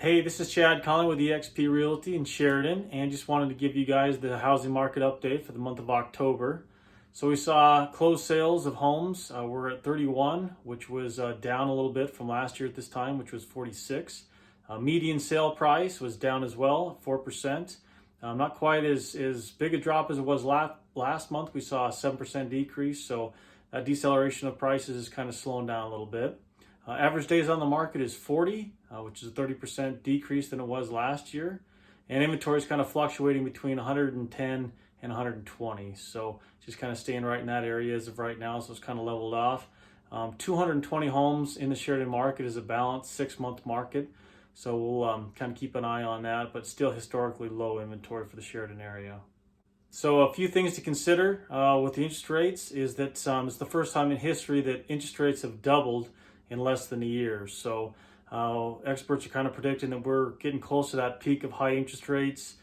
Hey, this is Chad Conley with EXP Realty in Sheridan, and just wanted to give you guys the housing market update for the month of October. So we saw closed sales of homes. We're at 31, which was down a little bit from last year at this time, which was 46. Median sale price was down as well, 4%. Not quite as big a drop as it was last month. We saw a 7% decrease, so that deceleration of prices is kind of slowing down a little bit. Average days on the market is 40, which is a 30% decrease than it was last year. And inventory is kind of fluctuating between 110 and 120. So just kind of staying right in that area as of right now. So it's kind of leveled off. 220 homes in the Sheridan market is a balanced 6-month market. So we'll kind of keep an eye on that, but still historically low inventory for the Sheridan area. So a few things to consider with the interest rates is that it's the first time in history that interest rates have doubled in less than a year. So experts are kind of predicting that we're getting close to that peak of high interest rates.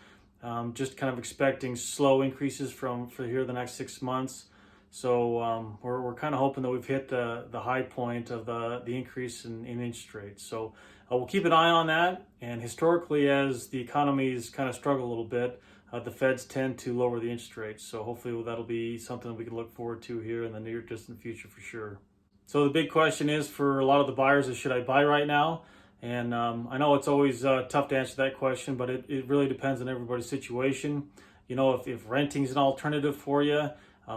Just kind of expecting slow increases for here the next 6 months. So we're kind of hoping that we've hit the high point of the increase in interest rates. So we'll keep an eye on that. And historically, as the economies kind of struggle a little bit, the Feds tend to lower the interest rates. So hopefully that'll be something that we can look forward to here in the near distant future for sure. So the big question is for a lot of the buyers is, should I buy right now? And I know it's always tough to answer that question, but it really depends on everybody's situation. You know, if renting is an alternative for you,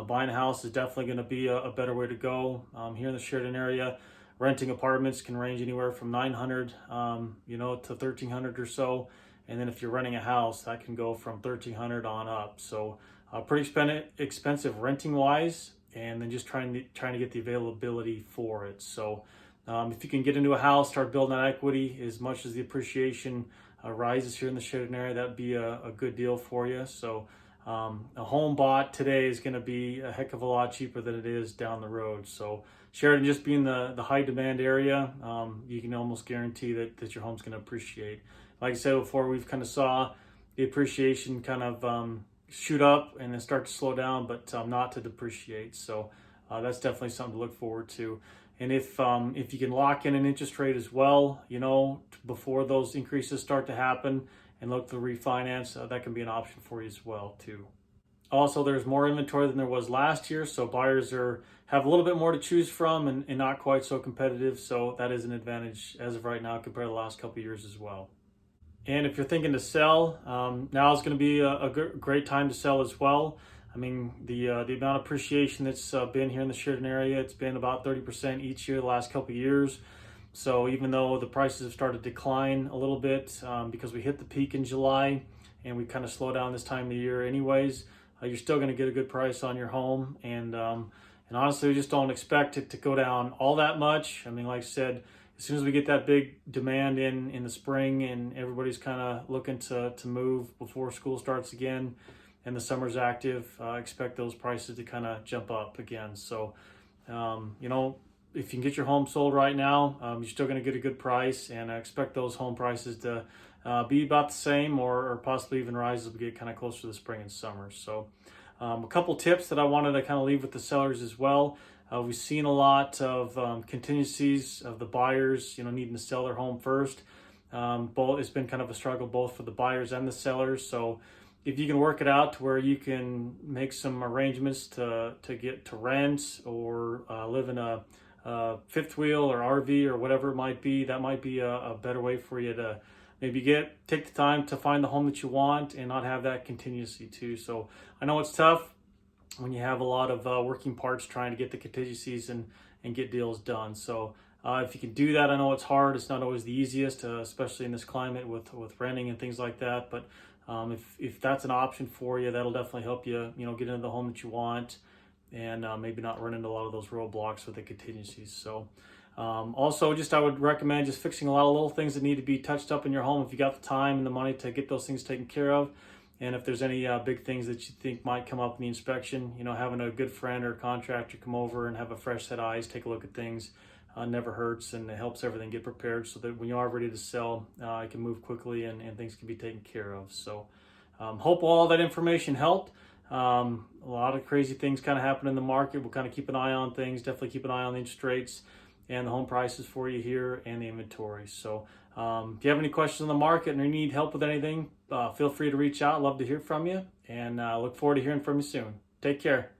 buying a house is definitely going to be a better way to go. Here in the Sheridan area, renting apartments can range anywhere from $900, to $1,300 or so. And then if you're renting a house, that can go from $1,300 on up. So pretty expensive renting wise, and then just trying to get the availability for it. So if you can get into a house, start building that equity, as much as the appreciation rises here in the Sheridan area, that'd be a good deal for you. So a home bought today is going to be a heck of a lot cheaper than it is down the road. So Sheridan just being the high demand area, you can almost guarantee that your home's going to appreciate. Like I said before, we've kind of saw the appreciation kind of shoot up and then start to slow down, but not to depreciate. So that's definitely something to look forward to. And if you can lock in an interest rate as well, before those increases start to happen, and look to refinance, that can be an option for you as well too. Also, there's more inventory than there was last year, so buyers have a little bit more to choose from and not quite so competitive. So that is an advantage as of right now compared to the last couple of years as well. And if you're thinking to sell, now is going to be a great time to sell as well. I mean, the amount of appreciation that's been here in the Sheridan area, it's been about 30% each year the last couple of years. So even though the prices have started to decline a little bit because we hit the peak in July and we kind of slow down this time of the year anyways, you're still going to get a good price on your home. And honestly, we just don't expect it to go down all that much. I mean, like I said, as soon as we get that big demand in the spring and everybody's kind of looking to move before school starts again and the summer's active, expect those prices to kind of jump up again. So, if you can get your home sold right now, you're still going to get a good price, and I expect those home prices to be about the same or possibly even rise as we get kind of closer to the spring and summer. So a couple tips that I wanted to kind of leave with the sellers as well. We've seen a lot of contingencies of the buyers, needing to sell their home first. It's been kind of a struggle both for the buyers and the sellers. So if you can work it out to where you can make some arrangements to get to rent or live in a fifth wheel or RV or whatever it might be, that might be a better way for you to maybe take the time to find the home that you want and not have that contingency too. So I know it's tough when you have a lot of working parts trying to get the contingencies and get deals done. So if you can do that, I know it's hard. It's not always the easiest, especially in this climate with renting and things like that. But if that's an option for you, that'll definitely help you, get into the home that you want and maybe not run into a lot of those roadblocks with the contingencies. So also, I would recommend just fixing a lot of little things that need to be touched up in your home if you got the time and the money to get those things taken care of. And if there's any big things that you think might come up in the inspection, having a good friend or contractor come over and have a fresh set of eyes, take a look at things, never hurts, and it helps everything get prepared so that when you are ready to sell, it can move quickly and things can be taken care of. So hope all that information helped. A lot of crazy things kind of happen in the market. We'll kind of keep an eye on things, definitely keep an eye on the interest rates. and the home prices for you here and the inventory. So if you have any questions on the market or need help with anything, feel free to reach out. Love to hear from you, and look forward to hearing from you soon. Take care.